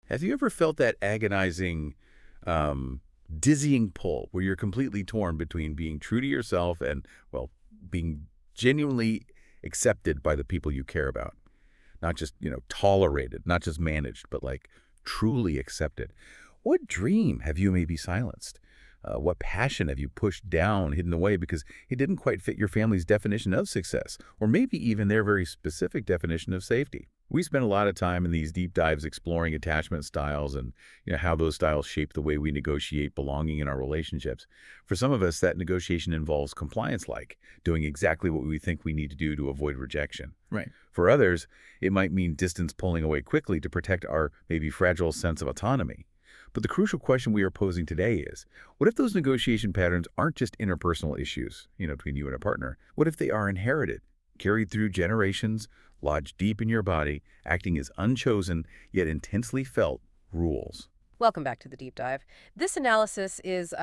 Have you ever felt that agonizing, dizzying pull where you're completely torn between being true to yourself and, well, being genuinely accepted by the people you care about? Not just, tolerated, not just managed, but like truly accepted. What dream have you maybe silenced? What passion have you pushed down, hidden away because it didn't quite fit your family's definition of success, or maybe even their very specific definition of safety? We spend a lot of time in these deep dives exploring attachment styles and how those styles shape the way we negotiate belonging in our relationships. For some of us, that negotiation involves compliance-like, doing exactly what we think we need to do to avoid rejection. Right. For others, it might mean distance pulling away quickly to protect our maybe fragile sense of autonomy. But the crucial question we are posing today is, what if those negotiation patterns aren't just interpersonal issues, between you and a partner? What if they are inherited, carried through generations, lodged deep in your body, acting as unchosen yet intensely felt rules? Welcome back to the Deep Dive. This analysis is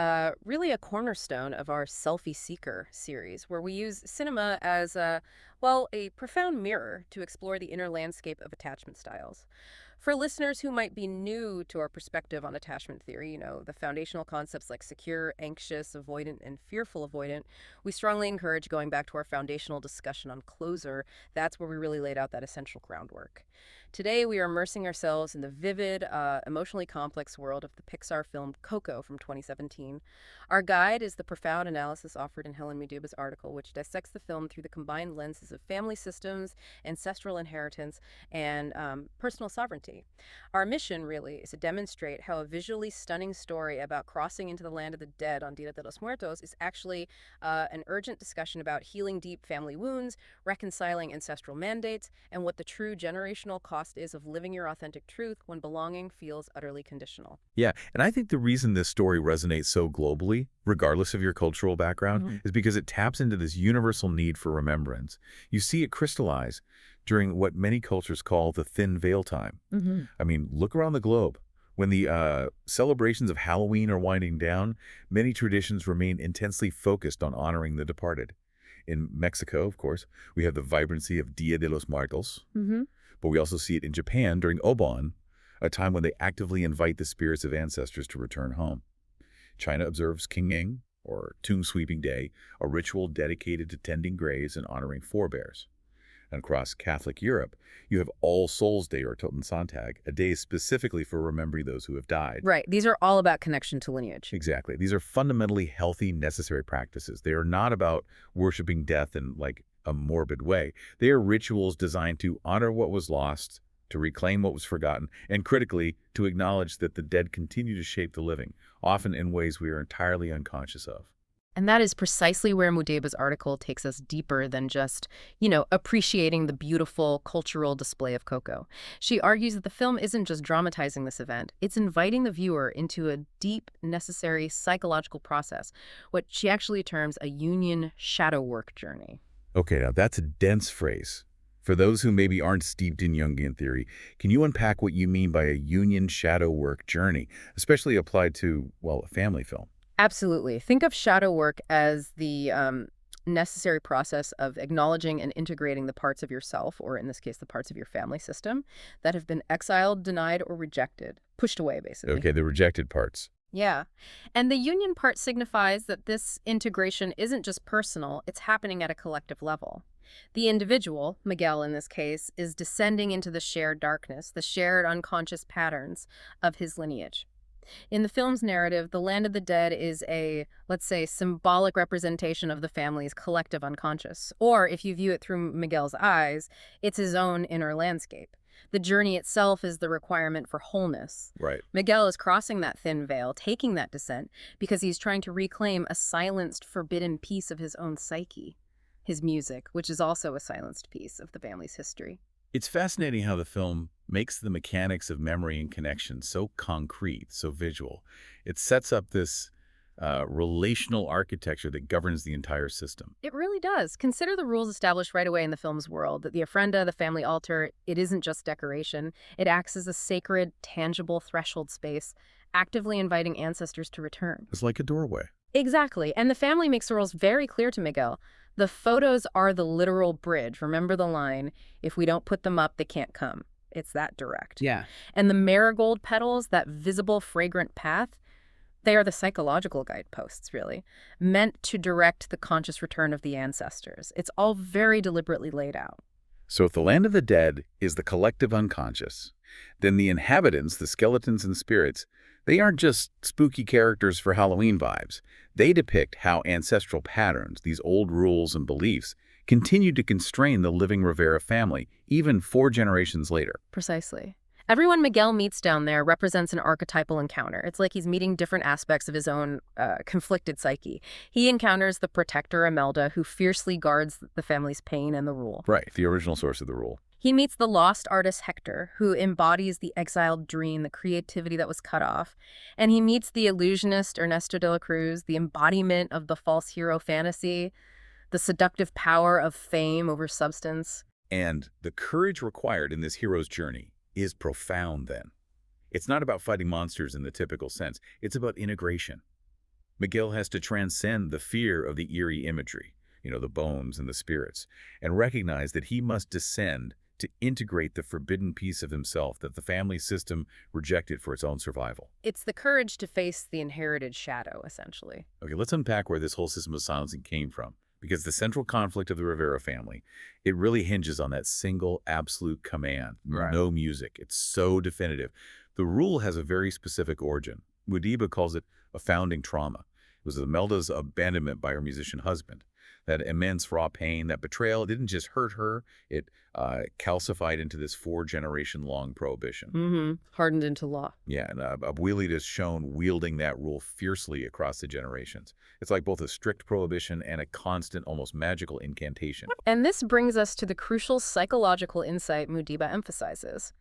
really a cornerstone of our Selfie Seeker series, where we use cinema as a profound mirror to explore the inner landscape of attachment styles. For listeners who might be new to our perspective on attachment theory, the foundational concepts like secure, anxious, avoidant, and fearful avoidant, we strongly encourage going back to our foundational discussion on closure. That's where we really laid out that essential groundwork. Today, we are immersing ourselves in the vivid, emotionally complex world of the Pixar film Coco from 2017. Our guide is the profound analysis offered in Helen Muduba's article, which dissects the film through the combined lenses of family systems, ancestral inheritance, and personal sovereignty. Our mission, really, is to demonstrate how a visually stunning story about crossing into the land of the dead on Dia de los Muertos is actually an urgent discussion about healing deep family wounds, reconciling ancestral mandates, and what the true generational cost is of living your authentic truth when belonging feels utterly conditional. Yeah, and I think the reason this story resonates so globally, regardless of your cultural background, is because it taps into this universal need for remembrance. You see it crystallize during what many cultures call the thin veil time. I mean, look around the globe. When the celebrations of Halloween are winding down, many traditions remain intensely focused on honoring the departed. In Mexico, of course, we have the vibrancy of Dia de los Muertos, but we also see it in Japan during Obon, a time when they actively invite the spirits of ancestors to return home. China observes Qingming, or Tomb Sweeping Day, a ritual dedicated to tending graves and honoring forebears. And across Catholic Europe, you have All Souls Day, or Totensonntag, a day specifically for remembering those who have died. Right. These are all about connection to lineage. Exactly. These are fundamentally healthy, necessary practices. They are not about worshiping death in like a morbid way. They are rituals designed to honor what was lost, to reclaim what was forgotten, and critically, to acknowledge that the dead continue to shape the living, often in ways we are entirely unconscious of. And that is precisely where Mudeba's article takes us deeper than just, appreciating the beautiful cultural display of Coco. She argues that the film isn't just dramatizing this event, it's inviting the viewer into a deep, necessary psychological process, what she actually terms a Jungian shadow work journey. Okay, now that's a dense phrase. For those who maybe aren't steeped in Jungian theory, can you unpack what you mean by a Jungian shadow work journey, especially applied to, a family film? Absolutely. Think of shadow work as the necessary process of acknowledging and integrating the parts of yourself, or in this case, the parts of your family system, that have been exiled, denied, or rejected, pushed away, basically. Okay, the rejected parts. Yeah. And the union part signifies that this integration isn't just personal, it's happening at a collective level. The individual, Miguel in this case, is descending into the shared darkness, the shared unconscious patterns of his lineage. In the film's narrative, the land of the dead is a, let's say, symbolic representation of the family's collective unconscious. Or, if you view it through Miguel's eyes, it's his own inner landscape. The journey itself is the requirement for wholeness. Right. Miguel is crossing that thin veil, taking that descent, because he's trying to reclaim a silenced, forbidden piece of his own psyche. His music, which is also a silenced piece of the family's history. It's fascinating how the film makes the mechanics of memory and connection so concrete, so visual. It sets up this relational architecture that governs the entire system. It really does. Consider the rules established right away in the film's world. That the ofrenda, the family altar, it isn't just decoration. It acts as a sacred, tangible threshold space, actively inviting ancestors to return. It's like a doorway. Exactly. And the family makes the rules very clear to Miguel. The photos are the literal bridge. Remember the line, if we don't put them up, they can't come. It's that direct. Yeah. And the marigold petals, that visible fragrant path, they are the psychological guideposts, really, meant to direct the conscious return of the ancestors. It's all very deliberately laid out. So if the land of the dead is the collective unconscious, then the inhabitants, the skeletons and spirits, they aren't just spooky characters for Halloween vibes. They depict how ancestral patterns, these old rules and beliefs, continue to constrain the living Rivera family, even 4 generations later. Precisely. Everyone Miguel meets down there represents an archetypal encounter. It's like he's meeting different aspects of his own conflicted psyche. He encounters the protector, Imelda, who fiercely guards the family's pain and the rule. Right, the original source of the rule. He meets the lost artist Hector, who embodies the exiled dream, the creativity that was cut off. And he meets the illusionist Ernesto de la Cruz, the embodiment of the false hero fantasy, the seductive power of fame over substance. And the courage required in this hero's journey is profound then. It's not about fighting monsters in the typical sense. It's about integration. Miguel has to transcend the fear of the eerie imagery, the bones and the spirits, and recognize that he must descend to integrate the forbidden piece of himself that the family system rejected for its own survival. It's the courage to face the inherited shadow, essentially. Okay, let's unpack where this whole system of silencing came from. Because the central conflict of the Rivera family, it really hinges on that single absolute command, Right. no music. It's so definitive. The rule has a very specific origin. Mudiba calls it a founding trauma. It was Imelda's abandonment by her musician husband. That immense raw pain, that betrayal, it didn't just hurt her, it calcified into this 4-generation-long prohibition. Hardened into law. Yeah, and Abuelita is shown wielding that rule fiercely across the generations. It's like both a strict prohibition and a constant, almost magical incantation. And this brings us to the crucial psychological insight Mudiba emphasizes.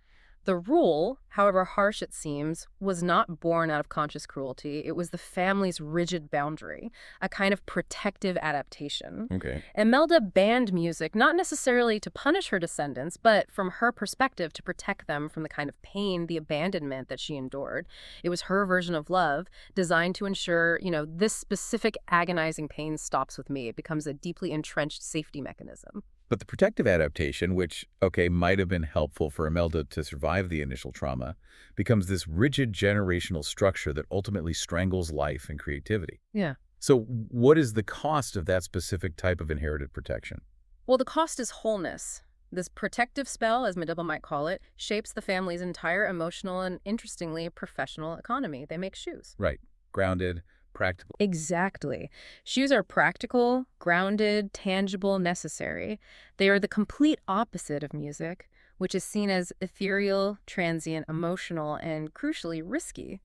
The rule, however harsh it seems, was not born out of conscious cruelty. It was the family's rigid boundary, a kind of protective adaptation. Okay. Imelda banned music, not necessarily to punish her descendants, but from her perspective to protect them from the kind of pain, the abandonment that she endured. It was her version of love, designed to ensure, this specific agonizing pain stops with me. It becomes a deeply entrenched safety mechanism. But the protective adaptation, which, might have been helpful for Imelda to survive the initial trauma, becomes this rigid generational structure that ultimately strangles life and creativity. Yeah. So what is the cost of that specific type of inherited protection? Well, the cost is wholeness. This protective spell, as Madiba might call it, shapes the family's entire emotional and, interestingly, professional economy. They make shoes. Right. Grounded, practical. Exactly. Shoes are practical, grounded, tangible, necessary. They are the complete opposite of music, which is seen as ethereal, transient, emotional, and crucially risky.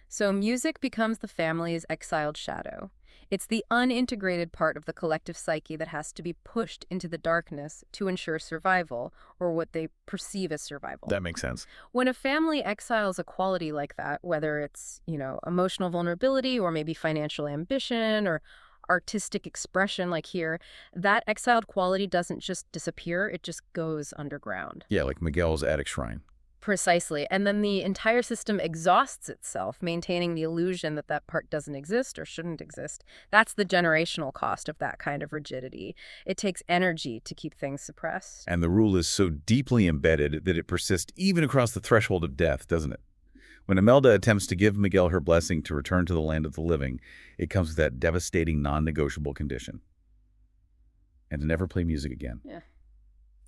So music becomes the family's exiled shadow. It's the unintegrated part of the collective psyche that has to be pushed into the darkness to ensure survival, or what they perceive as survival. That makes sense. When a family exiles a quality like that, whether it's, emotional vulnerability or maybe financial ambition or artistic expression like here, that exiled quality doesn't just disappear, it just goes underground. Yeah, like Miguel's attic shrine. Precisely. And then the entire system exhausts itself, maintaining the illusion that that part doesn't exist or shouldn't exist. That's the generational cost of that kind of rigidity. It takes energy to keep things suppressed. And the rule is so deeply embedded that it persists even across the threshold of death, doesn't it? When Imelda attempts to give Miguel her blessing to return to the land of the living, it comes with that devastating non-negotiable condition. And to never play music again. Yeah,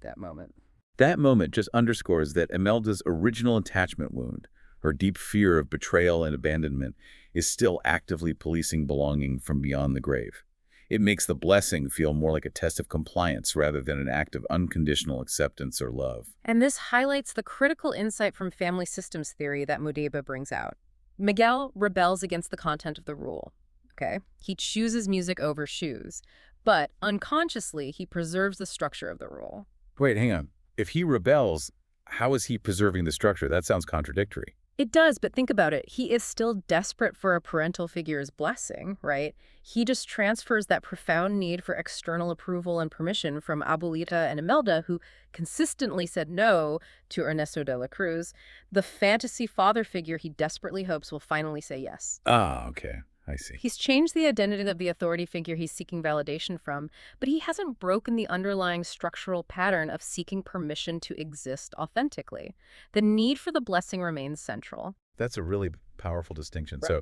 that moment. That moment just underscores that Imelda's original attachment wound, her deep fear of betrayal and abandonment, is still actively policing belonging from beyond the grave. It makes the blessing feel more like a test of compliance rather than an act of unconditional acceptance or love. And this highlights the critical insight from family systems theory that Mudiba brings out. Miguel rebels against the content of the rule. Okay? He chooses music over shoes, but unconsciously he preserves the structure of the rule. Wait, hang on. If he rebels, how is he preserving the structure? That sounds contradictory. It does, but think about it. He is still desperate for a parental figure's blessing, right? He just transfers that profound need for external approval and permission from Abuelita and Imelda, who consistently said no to Ernesto de la Cruz, the fantasy father figure he desperately hopes will finally say yes. Ah, okay. I see. He's changed the identity of the authority figure he's seeking validation from, but he hasn't broken the underlying structural pattern of seeking permission to exist authentically. The need for the blessing remains central. That's a really powerful distinction. Right. So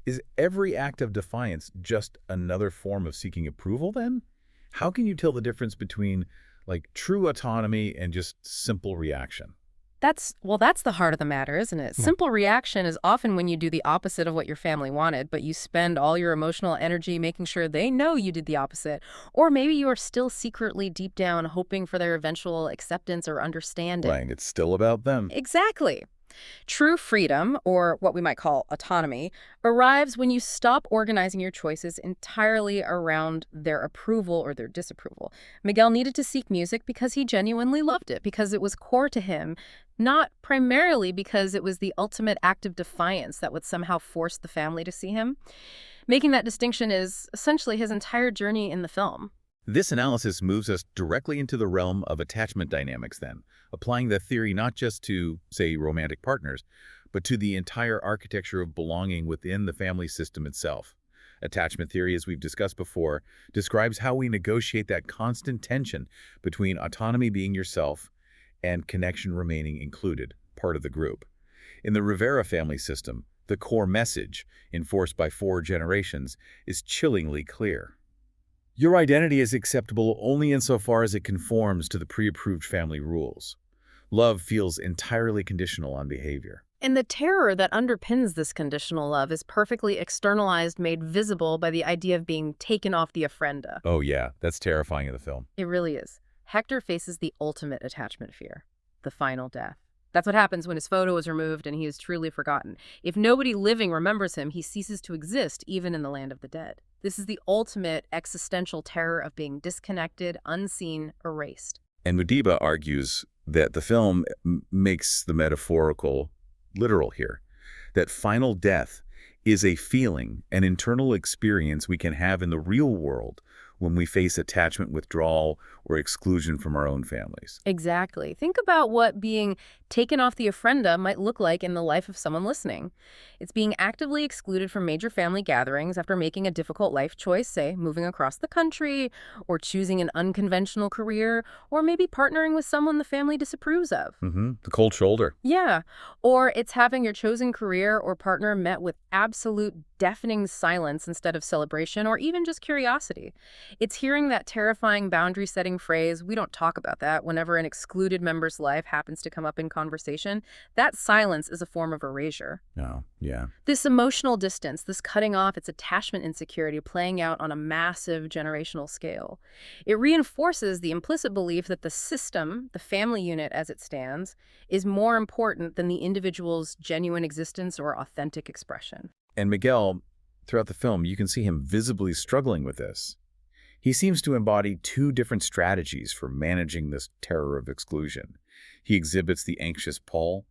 is every act of defiance just another form of seeking approval then? How can you tell the difference between like true autonomy and just simple reaction? That's the heart of the matter, isn't it? Simple reaction is often when you do the opposite of what your family wanted, but you spend all your emotional energy making sure they know you did the opposite. Or maybe you are still secretly deep down hoping for their eventual acceptance or understanding. Right, it's still about them. Exactly. True freedom, or what we might call autonomy, arrives when you stop organizing your choices entirely around their approval or their disapproval. Miguel needed to seek music because he genuinely loved it, because it was core to him, not primarily because it was the ultimate act of defiance that would somehow force the family to see him. Making that distinction is essentially his entire journey in the film. This analysis moves us directly into the realm of attachment dynamics then, applying the theory not just to, say, romantic partners, but to the entire architecture of belonging within the family system itself. Attachment theory, as we've discussed before, describes how we negotiate that constant tension between autonomy being yourself and connection remaining included, part of the group. In the Rivera family system, the core message, enforced by 4 generations, is chillingly clear. Your identity is acceptable only insofar as it conforms to the pre-approved family rules. Love feels entirely conditional on behavior. And the terror that underpins this conditional love is perfectly externalized, made visible by the idea of being taken off the ofrenda. Oh yeah, that's terrifying in the film. It really is. Hector faces the ultimate attachment fear, the final death. That's what happens when his photo is removed and he is truly forgotten. If nobody living remembers him, he ceases to exist, even in the land of the dead. This is the ultimate existential terror of being disconnected, unseen, erased. And Mudiba argues that the film makes the metaphorical literal here, that final death is a feeling, an internal experience we can have in the real world when we face attachment withdrawal or exclusion from our own families. Exactly. Think about what being taken off the ofrenda might look like in the life of someone listening. It's being actively excluded from major family gatherings after making a difficult life choice, say moving across the country, or choosing an unconventional career, or maybe partnering with someone the family disapproves of. The cold shoulder. Yeah. Or it's having your chosen career or partner met with absolute deafening silence instead of celebration or even just curiosity. It's hearing that terrifying boundary-setting phrase, "we don't talk about that," whenever an excluded member's life happens to come up in conversation. That silence is a form of erasure. Oh, yeah. This emotional distance, this cutting off, its attachment insecurity playing out on a massive generational scale. It reinforces the implicit belief that the system, the family unit as it stands, is more important than the individual's genuine existence or authentic expression. And Miguel, throughout the film, you can see him visibly struggling with this. He seems to embody 2 different strategies for managing this terror of exclusion. He exhibits the anxious Paul,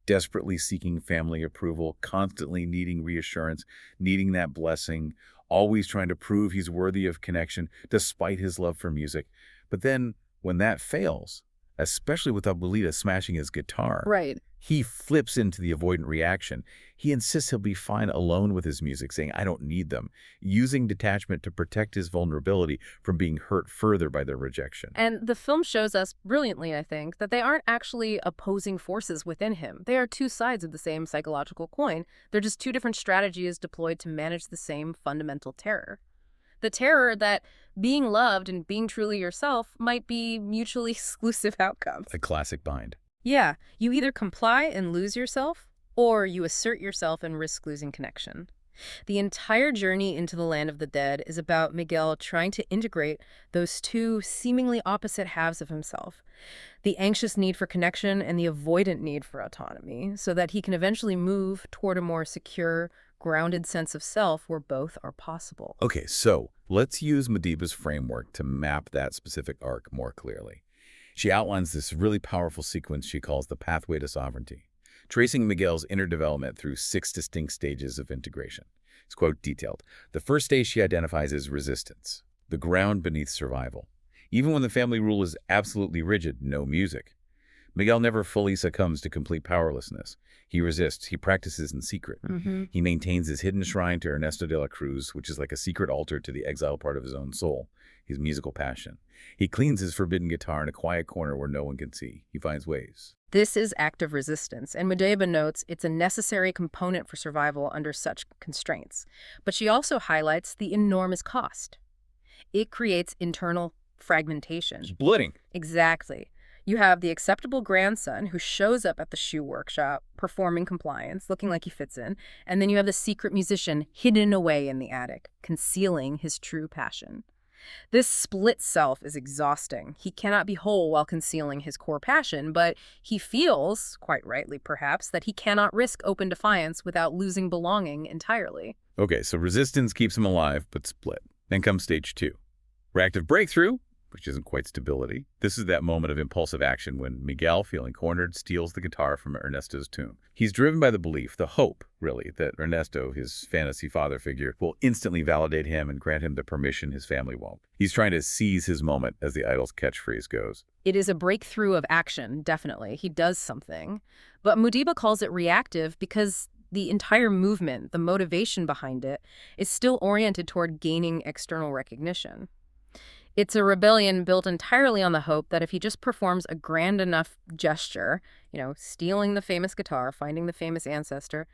desperately seeking family approval, constantly needing reassurance, needing that blessing, always trying to prove he's worthy of connection despite his love for music. But then when that fails, especially with Abuelita smashing his guitar, Right. he flips into the avoidant reaction. He insists he'll be fine alone with his music, saying, "I don't need them," using detachment to protect his vulnerability from being hurt further by their rejection. And the film shows us brilliantly, I think, that they aren't actually opposing forces within him. They are 2 sides of the same psychological coin. They're just 2 different strategies deployed to manage the same fundamental terror. The terror that being loved and being truly yourself might be mutually exclusive outcomes. A classic bind. Yeah, you either comply and lose yourself, or you assert yourself and risk losing connection. The entire journey into the land of the dead is about Miguel trying to integrate those 2 seemingly opposite halves of himself, the anxious need for connection and the avoidant need for autonomy, so that he can eventually move toward a more secure, grounded sense of self where both are possible. Okay, so let's use Madiba's framework to map that specific arc more clearly. She outlines this really powerful sequence she calls the pathway to sovereignty, tracing Miguel's inner development through 6 distinct stages of integration. It's quote detailed. The first stage she identifies as resistance, the ground beneath survival. Even when the family rule is absolutely rigid, no music. Miguel never fully succumbs to complete powerlessness. He resists. He practices in secret. He maintains his hidden shrine to Ernesto de la Cruz, which is like a secret altar to the exile part of his own soul, his musical passion. He cleans his forbidden guitar in a quiet corner where no one can see. He finds ways. This is active resistance, and Mudeba notes it's a necessary component for survival under such constraints. But she also highlights the enormous cost. It creates internal fragmentation. Splitting. Exactly. You have the acceptable grandson who shows up at the shoe workshop, performing compliance, looking like he fits in, and then you have the secret musician hidden away in the attic, concealing his true passion. This split self is exhausting. He cannot be whole while concealing his core passion, but he feels, quite rightly perhaps, that he cannot risk open defiance without losing belonging entirely. Okay, so resistance keeps him alive, but split. Then comes stage 2. Reactive breakthrough, which isn't quite stability. This is that moment of impulsive action when Miguel, feeling cornered, steals the guitar from Ernesto's tomb. He's driven by the belief, the hope, really, that Ernesto, his fantasy father figure, will instantly validate him and grant him the permission his family won't. He's trying to seize his moment, as the idol's catchphrase goes. It is a breakthrough of action, definitely. He does something. But Mudeba calls it reactive because the entire movement, the motivation behind it, is still oriented toward gaining external recognition. It's a rebellion built entirely on the hope that if he just performs a grand enough gesture, stealing the famous guitar, finding the famous ancestor,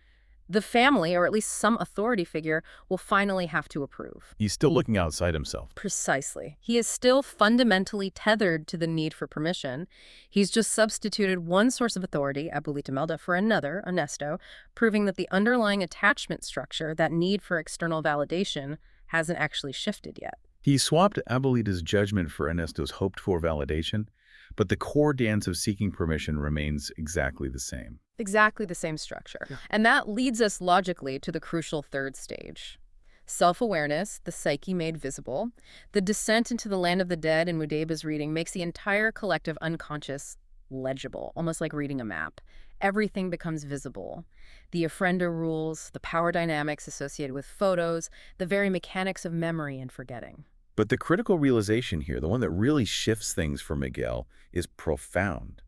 the family, or at least some authority figure, will finally have to approve. He's still looking outside himself. Precisely. He is still fundamentally tethered to the need for permission. He's just substituted one source of authority, Abuelita Melda, for another, Ernesto, proving that the underlying attachment structure, that need for external validation, hasn't actually shifted yet. He swapped Abuelita's judgment for Ernesto's hoped-for validation, but the core dance of seeking permission remains exactly the same. Exactly the same structure. Yeah. And that leads us logically to the crucial third stage. Self-awareness, the psyche made visible. The descent into the land of the dead in Mudeba's reading makes the entire collective unconscious legible, almost like reading a map. Everything becomes visible. The ofrenda rules, the power dynamics associated with photos, the very mechanics of memory and forgetting. But the critical realization here, the one that really shifts things for Miguel, is profound.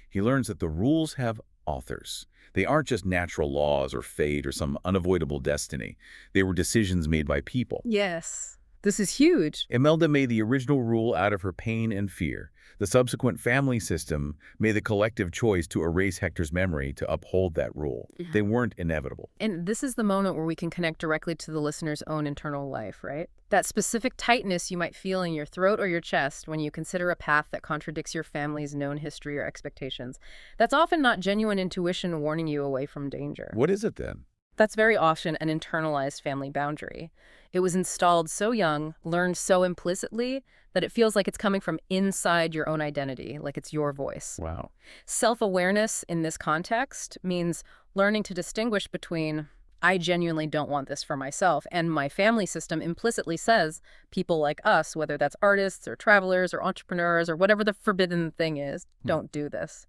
He learns that the rules have authors. They aren't just natural laws or fate or some unavoidable destiny. They were decisions made by people. Yes, this is huge. Imelda made the original rule out of her pain and fear. The subsequent family system made the collective choice to erase Hector's memory to uphold that rule. They weren't inevitable. And this is the moment where we can connect directly to the listener's own internal life, right? That specific tightness you might feel in your throat or your chest when you consider a path that contradicts your family's known history or expectations. That's often not genuine intuition warning you away from danger. What is it then? That's very often an internalized family boundary. It was installed so young, learned so implicitly, that it feels like it's coming from inside your own identity, like it's your voice. Wow. Self-awareness in this context means learning to distinguish between, I genuinely don't want this for myself, and my family system implicitly says people like us, whether that's artists or travelers or entrepreneurs or whatever the forbidden thing is, don't do this.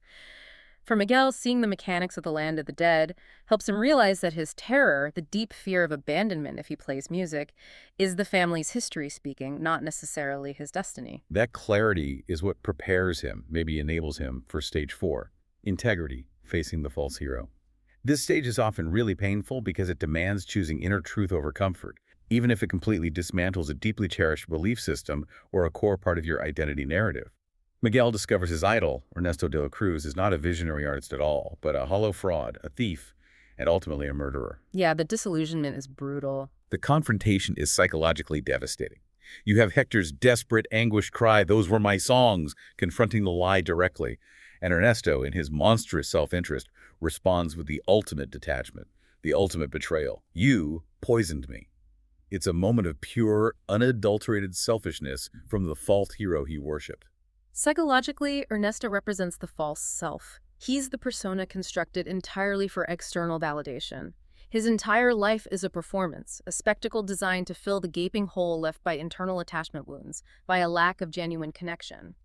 For Miguel, seeing the mechanics of the land of the dead helps him realize that his terror, the deep fear of abandonment if he plays music, is the family's history speaking, not necessarily his destiny. That clarity is what prepares him, maybe enables him, for stage 4, integrity, facing the false hero. This stage is often really painful because it demands choosing inner truth over comfort, even if it completely dismantles a deeply cherished belief system or a core part of your identity narrative. Miguel discovers his idol, Ernesto de la Cruz, is not a visionary artist at all, but a hollow fraud, a thief, and ultimately a murderer. Yeah, the disillusionment is brutal. The confrontation is psychologically devastating. You have Hector's desperate, anguished cry, "Those were my songs," confronting the lie directly. And Ernesto, in his monstrous self-interest, responds with the ultimate detachment, the ultimate betrayal. "You poisoned me." It's a moment of pure, unadulterated selfishness from the false hero he worshipped. Psychologically, Ernesto represents the false self. He's the persona constructed entirely for external validation. His entire life is a performance, a spectacle designed to fill the gaping hole left by internal attachment wounds, by a lack of genuine connection.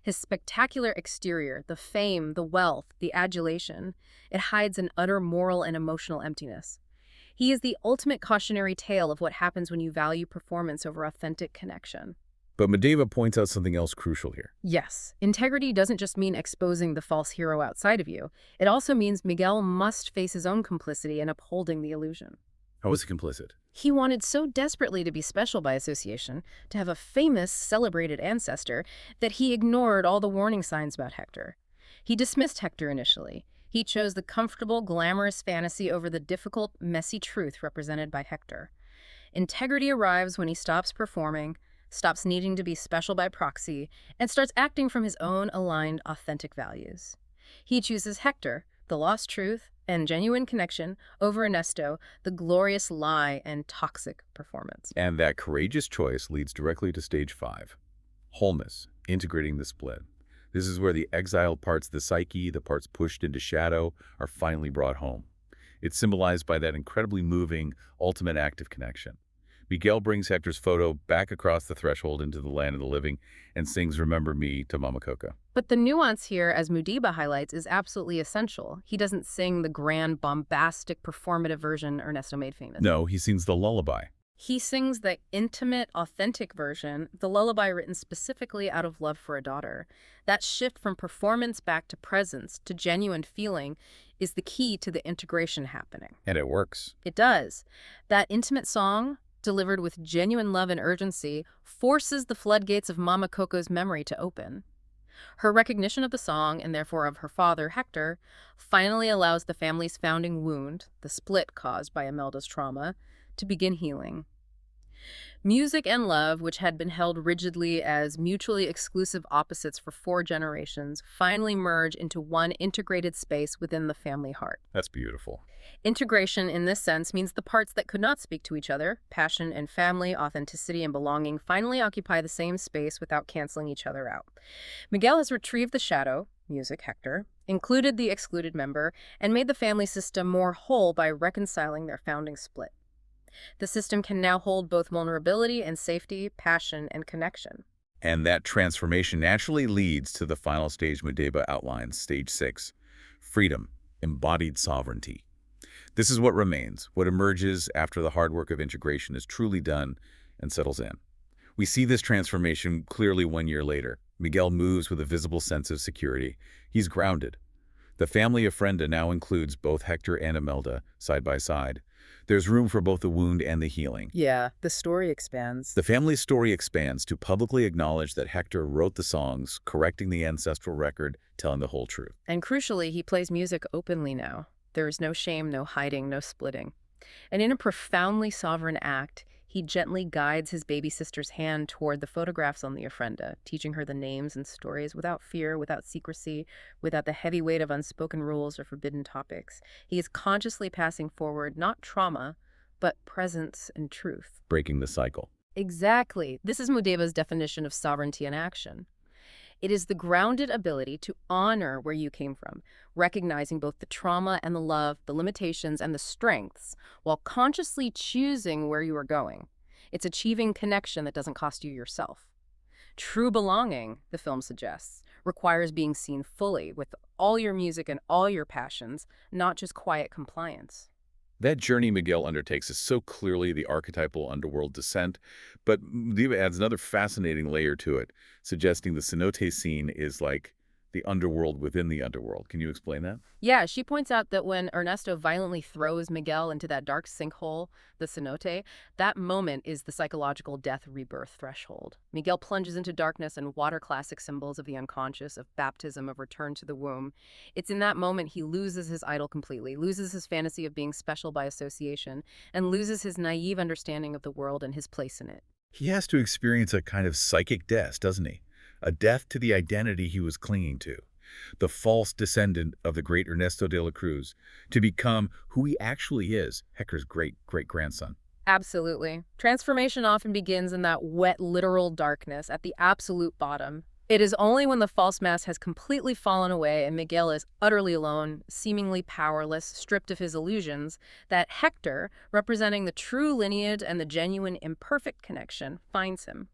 His spectacular exterior, the fame, the wealth, the adulation, it hides an utter moral and emotional emptiness. He is the ultimate cautionary tale of what happens when you value performance over authentic connection. But Medeva points out something else crucial here. Yes, integrity doesn't just mean exposing the false hero outside of you. It also means Miguel must face his own complicity in upholding the illusion. How was he complicit? He wanted so desperately to be special by association, to have a famous, celebrated ancestor, that he ignored all the warning signs about Hector. He dismissed Hector initially. He chose the comfortable, glamorous fantasy over the difficult, messy truth represented by Hector. Integrity arrives when he stops performing, stops needing to be special by proxy, and starts acting from his own aligned, authentic values. He chooses Hector, the lost truth and genuine connection, over Ernesto, the glorious lie and toxic performance. And that courageous choice leads directly to stage 5, wholeness, integrating the split. This is where the exiled parts of the psyche, the parts pushed into shadow, are finally brought home. It's symbolized by that incredibly moving, ultimate act of connection. Miguel brings Hector's photo back across the threshold into the land of the living and sings "Remember Me" to Mama Coca. But the nuance here, as Mudiba highlights, is absolutely essential. He doesn't sing the grand, bombastic, performative version Ernesto made famous. No, he sings the lullaby. He sings the intimate, authentic version, the lullaby written specifically out of love for a daughter. That shift from performance back to presence, to genuine feeling, is the key to the integration happening. And it works. It does. That intimate song, delivered with genuine love and urgency, forces the floodgates of Mama Coco's memory to open. Her recognition of the song, and therefore of her father, Hector, finally allows the family's founding wound, the split caused by Imelda's trauma, to begin healing. Music and love, which had been held rigidly as mutually exclusive opposites for 4 generations, finally merge into one integrated space within the family heart. That's beautiful. Integration, in this sense, means the parts that could not speak to each other, passion and family, authenticity and belonging, finally occupy the same space without canceling each other out. Miguel has retrieved the shadow, music Hector, included the excluded member, and made the family system more whole by reconciling their founding split. The system can now hold both vulnerability and safety, passion and connection. And that transformation naturally leads to the final stage Mudeba outlines, stage 6, freedom, embodied sovereignty. This is what remains, what emerges after the hard work of integration is truly done and settles in. We see this transformation clearly 1 year later. Miguel moves with a visible sense of security. He's grounded. The family of Frenda now includes both Hector and Imelda, side by side. There's room for both the wound and the healing. Yeah, the story expands. The family's story expands to publicly acknowledge that Hector wrote the songs, correcting the ancestral record, telling the whole truth. And crucially, he plays music openly now. There is no shame, no hiding, no splitting. And in a profoundly sovereign act, he gently guides his baby sister's hand toward the photographs on the ofrenda, teaching her the names and stories without fear, without secrecy, without the heavy weight of unspoken rules or forbidden topics. He is consciously passing forward not trauma, but presence and truth. Breaking the cycle. Exactly. This is Mudeba's definition of sovereignty in action. It is the grounded ability to honor where you came from, recognizing both the trauma and the love, the limitations and the strengths, while consciously choosing where you are going. It's achieving connection that doesn't cost you yourself. True belonging, the film suggests, requires being seen fully with all your music and all your passions, not just quiet compliance. That journey Miguel undertakes is so clearly the archetypal underworld descent, but Diva adds another fascinating layer to it, suggesting the cenote scene is like the underworld within the underworld. Can you explain that? Yeah, she points out that when Ernesto violently throws Miguel into that dark sinkhole, the cenote, that moment is the psychological death-rebirth threshold. Miguel plunges into darkness and water classic symbols of the unconscious, of baptism, of return to the womb. It's in that moment he loses his idol completely, loses his fantasy of being special by association, and loses his naive understanding of the world and his place in it. He has to experience a kind of psychic death, doesn't he? A death to the identity he was clinging to, the false descendant of the great Ernesto de la Cruz, to become who he actually is, Hector's great-great-grandson. Absolutely. Transformation often begins in that wet, literal darkness at the absolute bottom. It is only when the false mask has completely fallen away and Miguel is utterly alone, seemingly powerless, stripped of his illusions, that Hector, representing the true lineage and the genuine imperfect connection, finds him.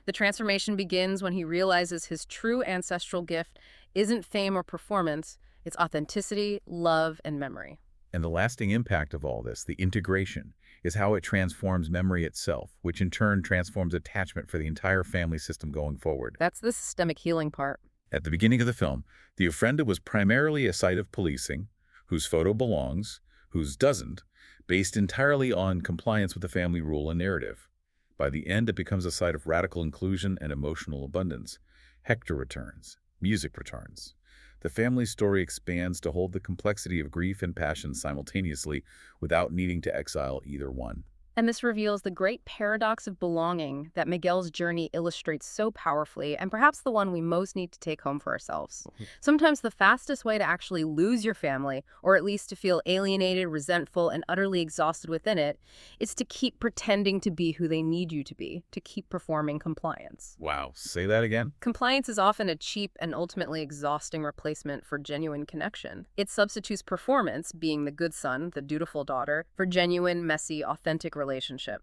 The transformation begins when he realizes his true ancestral gift isn't fame or performance, it's authenticity, love, and memory. And the lasting impact of all this, the integration, is how it transforms memory itself, which in turn transforms attachment for the entire family system going forward. That's the systemic healing part. At the beginning of the film, the ofrenda was primarily a site of policing, whose photo belongs, whose doesn't, based entirely on compliance with the family rule and narrative. By the end, it becomes a site of radical inclusion and emotional abundance. Hector returns. Music returns. The family story expands to hold the complexity of grief and passion simultaneously without needing to exile either one. And this reveals the great paradox of belonging that Miguel's journey illustrates so powerfully, and perhaps the one we most need to take home for ourselves. Sometimes the fastest way to actually lose your family, or at least to feel alienated, resentful, and utterly exhausted within it, is to keep pretending to be who they need you to be, to keep performing compliance. Wow, say that again? Compliance is often a cheap and ultimately exhausting replacement for genuine connection. It substitutes performance, being the good son, the dutiful daughter, for genuine, messy, authentic relationship.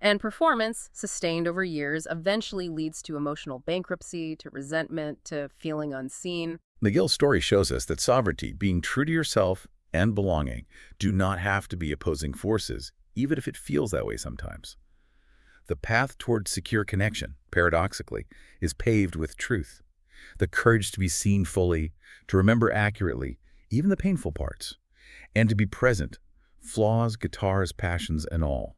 And performance, sustained over years, eventually leads to emotional bankruptcy, to resentment, to feeling unseen. Miguel's story shows us that sovereignty, being true to yourself, and belonging do not have to be opposing forces, even if it feels that way sometimes. The path toward secure connection, paradoxically, is paved with truth. The courage to be seen fully, to remember accurately, even the painful parts, and to be present, flaws, guitars, passions, and all.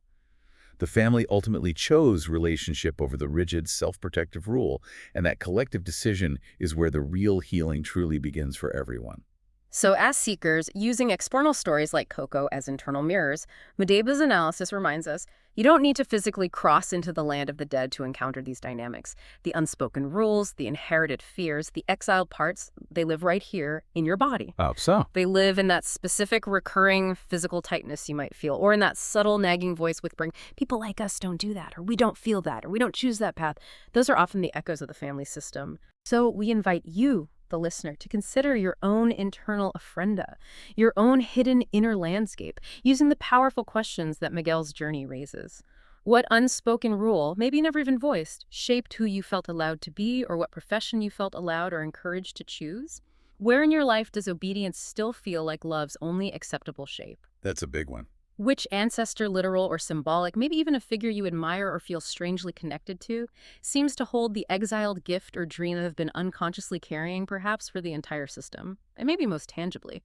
The family ultimately chose relationship over the rigid, self-protective rule, and that collective decision is where the real healing truly begins for everyone. So as seekers, using external stories like Coco as internal mirrors, Mudeba's analysis reminds us you don't need to physically cross into the land of the dead to encounter these dynamics. The unspoken rules, the inherited fears, the exiled parts, they live right here in your body. Oh, so? They live in that specific recurring physical tightness you might feel, or in that subtle nagging voice whispering, people like us don't do that, or we don't feel that, or we don't choose that path. Those are often the echoes of the family system. So we invite you, the listener, to consider your own internal ofrenda, your own hidden inner landscape, using the powerful questions that Miguel's journey raises. What unspoken rule, maybe never even voiced, shaped who you felt allowed to be, or what profession you felt allowed or encouraged to choose? Where in your life does obedience still feel like love's only acceptable shape? That's a big one. Which ancestor, literal or symbolic, maybe even a figure you admire or feel strangely connected to, seems to hold the exiled gift or dream that have been unconsciously carrying, perhaps, for the entire system, and maybe most tangibly?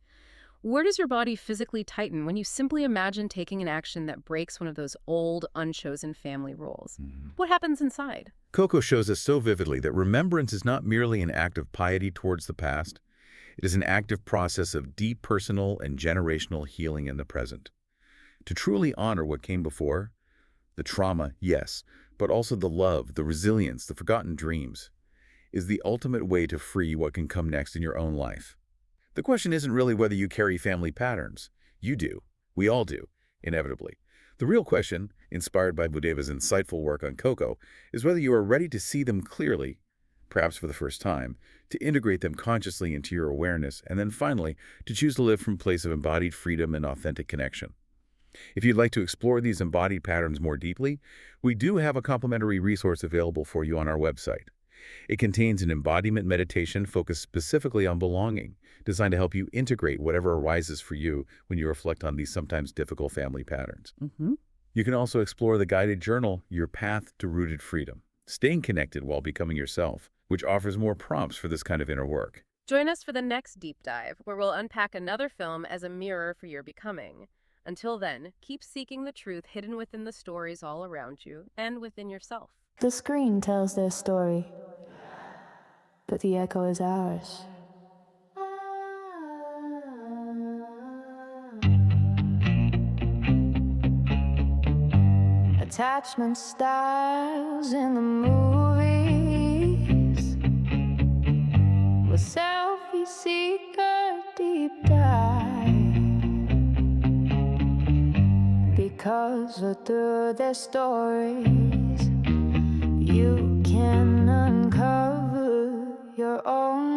Where does your body physically tighten when you simply imagine taking an action that breaks one of those old, unchosen family rules? What happens inside? Coco shows us so vividly that remembrance is not merely an act of piety towards the past. It is an active process of deep personal and generational healing in the present. To truly honor what came before, the trauma, yes, but also the love, the resilience, the forgotten dreams, is the ultimate way to free what can come next in your own life. The question isn't really whether you carry family patterns. You do. We all do, inevitably. The real question, inspired by Mudeba's insightful work on Coco, is whether you are ready to see them clearly, perhaps for the first time, to integrate them consciously into your awareness, and then finally, to choose to live from a place of embodied freedom and authentic connection. If you'd like to explore these embodied patterns more deeply, we do have a complimentary resource available for you on our website. It contains an embodiment meditation focused specifically on belonging, designed to help you integrate whatever arises for you when you reflect on these sometimes difficult family patterns. You can also explore the guided journal, Your Path to Rooted Freedom, Staying Connected While Becoming Yourself, which offers more prompts for this kind of inner work. Join us for the next deep dive, where we'll unpack another film as a mirror for your becoming. Until then, keep seeking the truth hidden within the stories all around you and within yourself. The screen tells their story, but the echo is ours. Attachment styles in the movies, with selfie seeker deep dive, because through their stories you can uncover your own